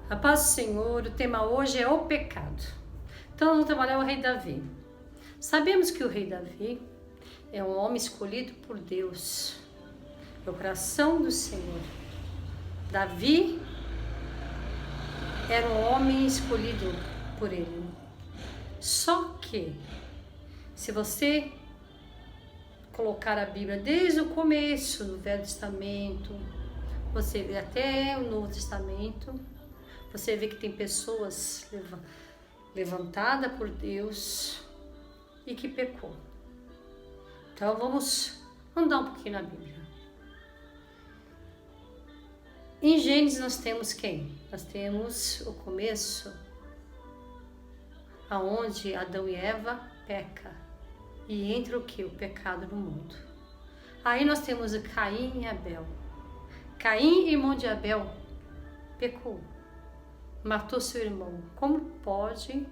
A paz do Senhor, o tema hoje é o pecado. Então vamos trabalhar o rei Davi. Sabemos que o rei Davi é um homem escolhido por Deus, é o coração do Senhor. Davi era um homem escolhido por ele. Só que, se você colocar a Bíblia desde o começo do Velho Testamento, você vê até o Novo Testamento, você vê que tem pessoas levantadas por Deus e que pecou. Então vamos andar um pouquinho na Bíblia. Em Gênesis nós temos quem? Nós temos o começo, aonde Adão e Eva pecam e entra o que? O pecado no mundo. Aí nós temos o Caim e Abel. Caim, irmão de Abel, pecou, matou seu irmão. Como pode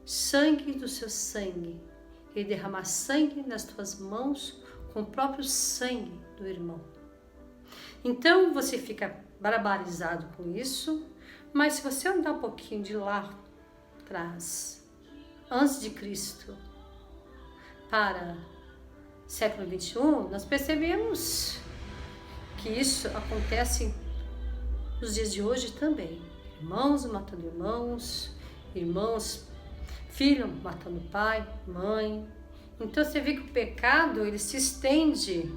sangue do seu sangue e derramar sangue nas tuas mãos com o próprio sangue do irmão? Então você fica barbarizado com isso, mas se você andar um pouquinho de lá atrás, antes de Cristo, para século 21, nós percebemos que isso acontece nos dias de hoje também. Irmãos matando irmãos, irmãos, filho matando pai, mãe. Então você vê que o pecado ele se estende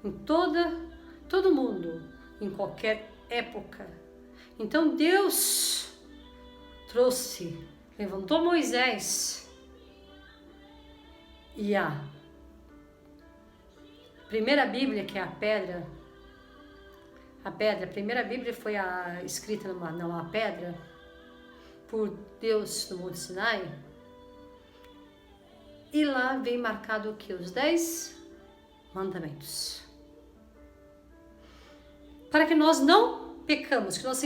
em todo mundo, em qualquer época. Então Deus levantou Moisés e a primeira Bíblia, que é a primeira Bíblia foi escrita numa pedra por Deus no Monte Sinai. E lá vem marcado o que? Os 10 mandamentos. Para que nós não pecamos, que nós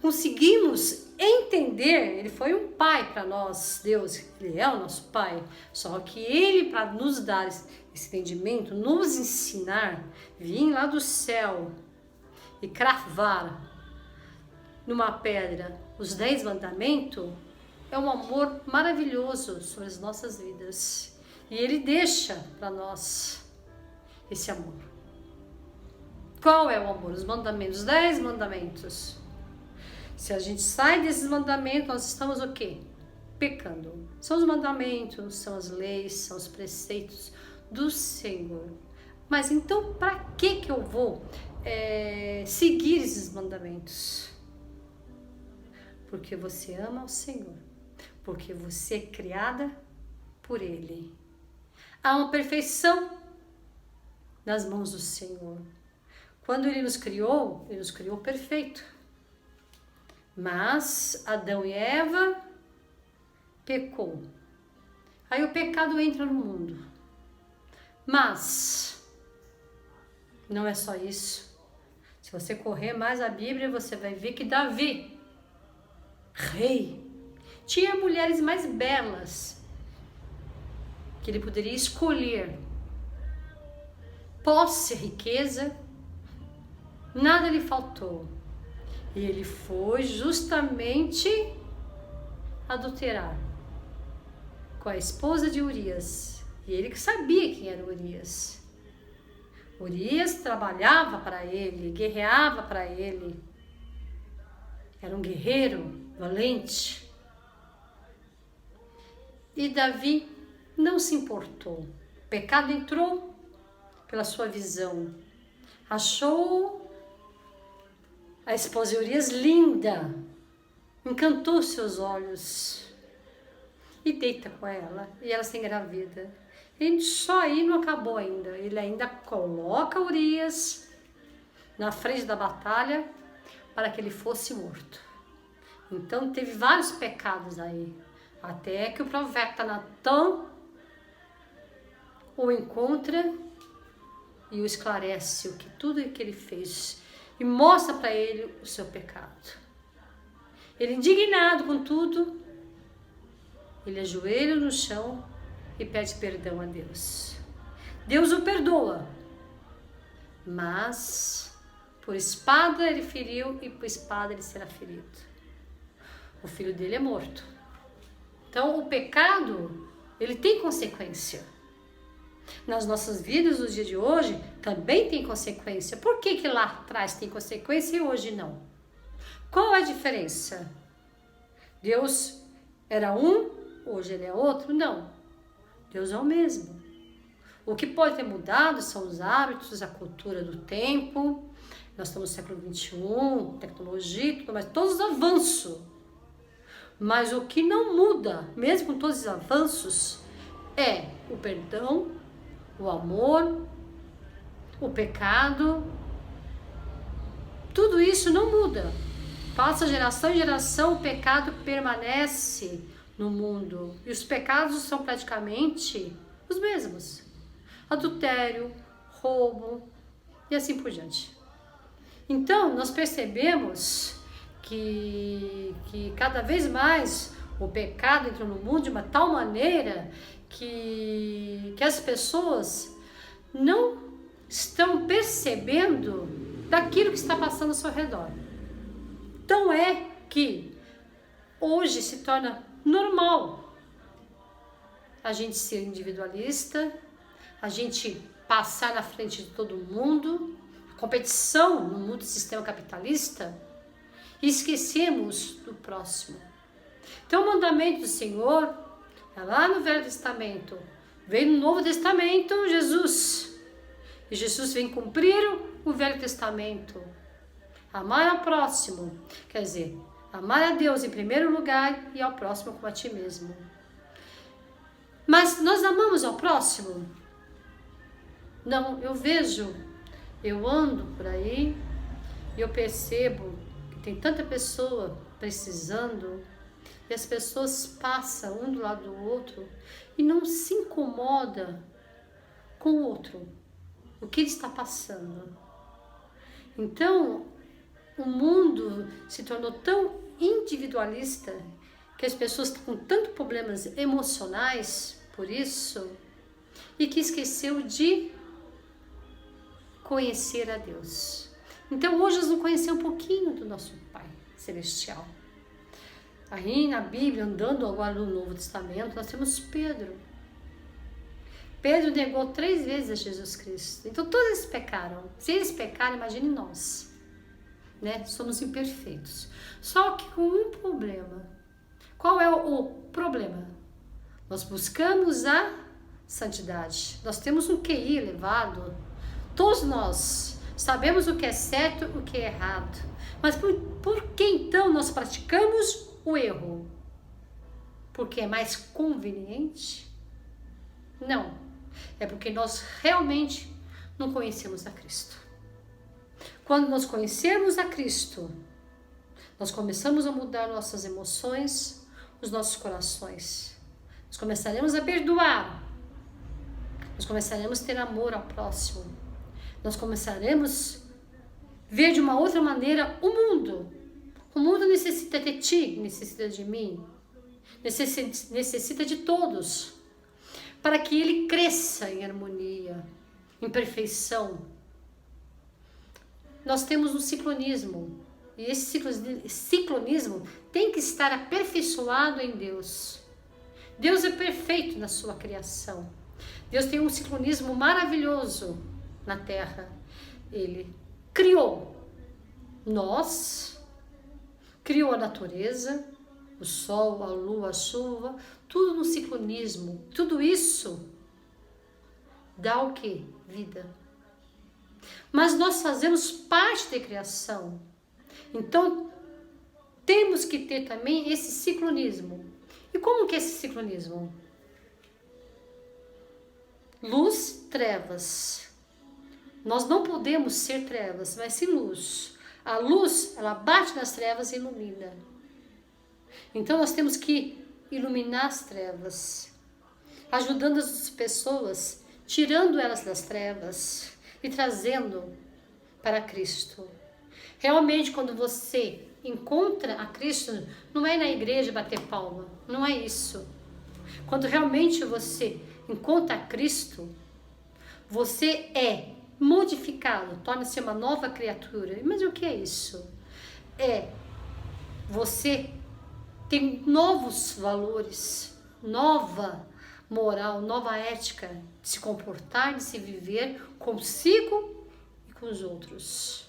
conseguimos entender, ele foi um pai para nós, Deus, ele é o nosso pai, só que ele, para nos dar esse entendimento, nos ensinar, vir lá do céu e cravar numa pedra os 10 mandamentos, é um amor maravilhoso sobre as nossas vidas. E ele deixa para nós esse amor. Qual é o amor? Os mandamentos, os 10 mandamentos. Se a gente sai desses mandamentos, nós estamos o quê? Pecando. São os mandamentos, são as leis, são os preceitos do Senhor. Mas então, para que eu vou seguir esses mandamentos? Porque você ama o Senhor. Porque você é criada por Ele. Há uma perfeição nas mãos do Senhor. Quando Ele nos criou perfeito. Mas Adão e Eva pecou. Aí o pecado entra no mundo. Mas não é só isso. Se você correr mais a Bíblia, você vai ver que Davi, rei, tinha mulheres mais belas que ele poderia escolher. Posse, riqueza, nada lhe faltou. E ele foi justamente adulterar com a esposa de Urias. E ele que sabia quem era Urias. Urias trabalhava para ele, guerreava para ele. Era um guerreiro valente. E Davi não se importou. O pecado entrou pela sua visão. Achou a esposa de Urias linda, encantou seus olhos e deita com ela, e ela se engravida. E só aí não acabou ainda, ele ainda coloca Urias na frente da batalha para que ele fosse morto. Então teve vários pecados aí, até que o profeta Natã o encontra e o esclarece o que tudo que ele fez e mostra para ele o seu pecado. Ele, indignado com tudo, ele ajoelha no chão e pede perdão a Deus. Deus o perdoa, mas por espada ele feriu e por espada ele será ferido. O filho dele é morto. Então o pecado, ele tem consequência. Nas nossas vidas, no dia de hoje, também tem consequência. Por que que lá atrás tem consequência e hoje não? Qual é a diferença? Deus era um, hoje ele é outro? Não. Deus é o mesmo. O que pode ter mudado são os hábitos, a cultura do tempo. Nós estamos no século XXI, tecnologia, tudo mais, todos os avanços. Mas o que não muda, mesmo com todos os avanços, é o perdão, o amor, o pecado. Tudo isso não muda. Passa geração em geração, o pecado permanece no mundo. E os pecados são praticamente os mesmos. Adultério, roubo e assim por diante. Então, nós percebemos que cada vez mais o pecado entrou no mundo de uma tal maneira que as pessoas não estão percebendo daquilo que está passando ao seu redor. Então é que hoje se torna normal a gente ser individualista, a gente passar na frente de todo mundo, a competição no mundo do sistema capitalista, e esquecemos do próximo. Então o mandamento do Senhor é lá no Velho Testamento, veio no Novo Testamento Jesus, e Jesus vem cumprir o Velho Testamento. Amar ao próximo, quer dizer, amar a Deus em primeiro lugar e ao próximo como a ti mesmo. Mas nós amamos ao próximo? Não, eu ando por aí e eu percebo que tem tanta pessoa precisando e as pessoas passam um do lado do outro e não se incomoda com o outro, o que ele está passando. Então, o mundo se tornou tão individualista que as pessoas estão com tantos problemas emocionais por isso e que esqueceu de conhecer a Deus. Então hoje nós vamos conhecer um pouquinho do nosso Pai Celestial. Aí na Bíblia, andando agora no Novo Testamento, nós temos Pedro. Pedro negou 3 vezes a Jesus Cristo. Então todos eles pecaram. Se eles pecaram, imagine nós. Né? Somos imperfeitos. Só que com um problema. Qual é o problema? Nós buscamos a santidade. Nós temos um QI elevado. Todos nós sabemos o que é certo e o que é errado. Mas por que então nós praticamos o erro? Porque é mais conveniente? Não. É porque nós realmente não conhecemos a Cristo. Quando nós conhecemos a Cristo, nós começamos a mudar nossas emoções, os nossos corações. Nós começaremos a perdoar. Nós começaremos a ter amor ao próximo. Nós começaremos a ver de uma outra maneira o mundo. O mundo necessita de ti, necessita de mim, necessita de todos, para que ele cresça em harmonia, em perfeição. Nós temos um ciclonismo, e esse ciclonismo tem que estar aperfeiçoado em Deus. Deus é perfeito na sua criação. Deus tem um ciclonismo maravilhoso na terra. Ele criou nós, criou a natureza, o sol, a lua, a chuva, tudo no ciclonismo. Tudo isso dá o quê? Vida. Mas nós fazemos parte da criação. Então, temos que ter também esse ciclonismo. E como que é esse ciclonismo? Luz, trevas. Nós não podemos ser trevas, mas sim luz. A luz, ela bate nas trevas e ilumina. Então, nós temos que iluminar as trevas, ajudando as pessoas, tirando elas das trevas e trazendo para Cristo. Realmente, quando você encontra a Cristo, não é na igreja bater palma, não é isso. Quando realmente você encontra a Cristo, você é modificado, torna-se uma nova criatura. Mas o que é isso? É você tem novos valores, nova moral, nova ética de se comportar, de se viver consigo e com os outros.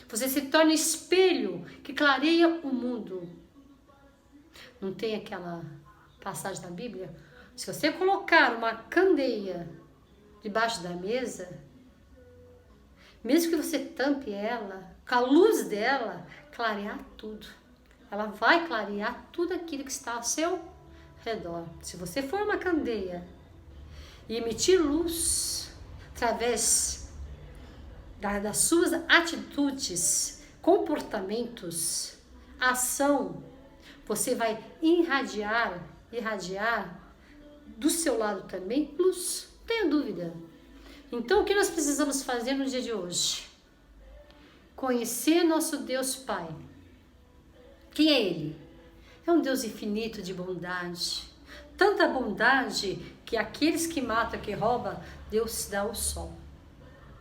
Você se torna espelho que clareia o mundo. Não tem aquela passagem na Bíblia? Se você colocar uma candeia debaixo da mesa, mesmo que você tampe ela, com a luz dela, clarear tudo. Ela vai clarear tudo aquilo que está ao seu redor. Se você for uma candeia e emitir luz através das suas atitudes, comportamentos, ação, você vai irradiar do seu lado também luz, não tenha dúvida. Então, o que nós precisamos fazer no dia de hoje? Conhecer nosso Deus Pai. Quem é Ele? É um Deus infinito de bondade. Tanta bondade que aqueles que matam, que roubam, Deus dá o sol.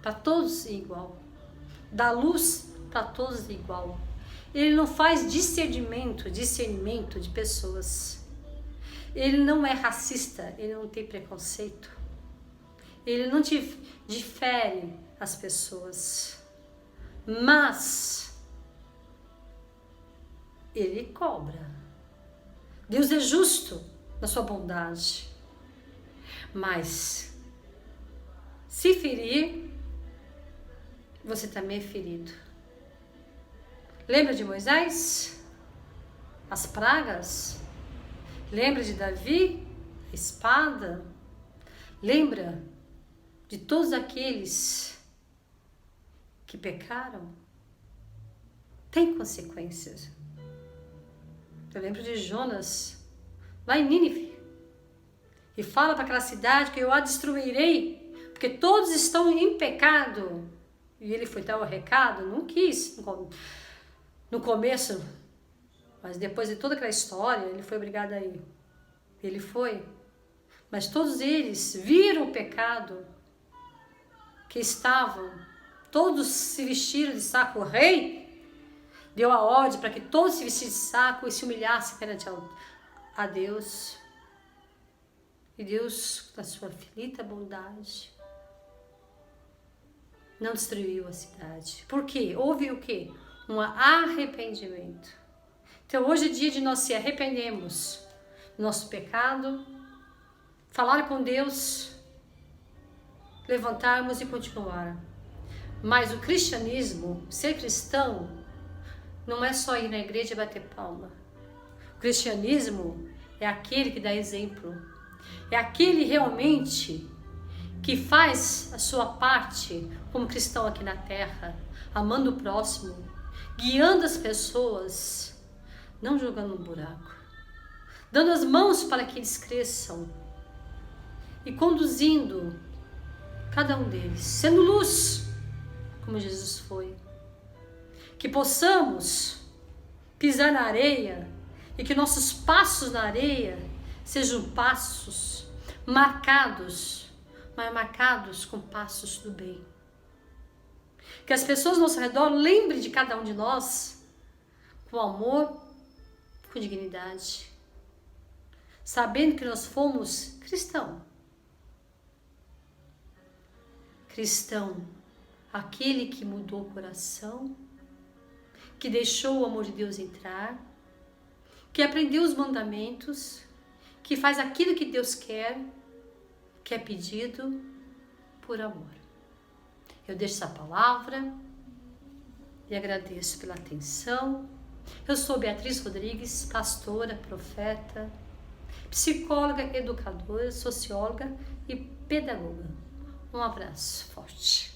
Para todos igual. Dá luz para todos igual. Ele não faz discernimento de pessoas. Ele não é racista, ele não tem preconceito. Ele não difere as pessoas. Mas ele cobra. Deus é justo na sua bondade. Mas se ferir, você também é ferido. Lembra de Moisés? As pragas? Lembra de Davi? A espada? Lembra de todos aqueles que pecaram? Tem consequências. Eu lembro de Jonas, lá em Nínive, e fala para aquela cidade que eu a destruirei, porque todos estão em pecado. E ele foi dar o recado, não quis no começo, mas depois de toda aquela história, ele foi obrigado a ir. Ele foi, mas todos eles viram o pecado, que estavam, todos se vestiram de saco. O rei deu a ordem para que todos se vestissem de saco e se humilhassem perante a Deus. E Deus, na sua infinita bondade, não destruiu a cidade. Por quê? Houve o quê? Um arrependimento. Então hoje é dia de nós se arrependermos do nosso pecado, falar com Deus, levantarmos e continuar. Mas o cristianismo, ser cristão, não é só ir na igreja e bater palma. O cristianismo é aquele que dá exemplo. É aquele realmente que faz a sua parte como cristão aqui na terra, amando o próximo, guiando as pessoas, não jogando no buraco, dando as mãos para que eles cresçam e conduzindo cada um deles, sendo luz, como Jesus foi. Que possamos pisar na areia e que nossos passos na areia sejam passos marcados, mas marcados com passos do bem. Que as pessoas ao nosso redor lembrem de cada um de nós com amor, com dignidade, sabendo que nós fomos cristãos. Cristão, aquele que mudou o coração, que deixou o amor de Deus entrar, que aprendeu os mandamentos, que faz aquilo que Deus quer, que é pedido por amor. Eu deixo essa palavra e agradeço pela atenção. Eu sou Beatriz Rodrigues, pastora, profeta, psicóloga, educadora, socióloga e pedagoga. Um abraço forte.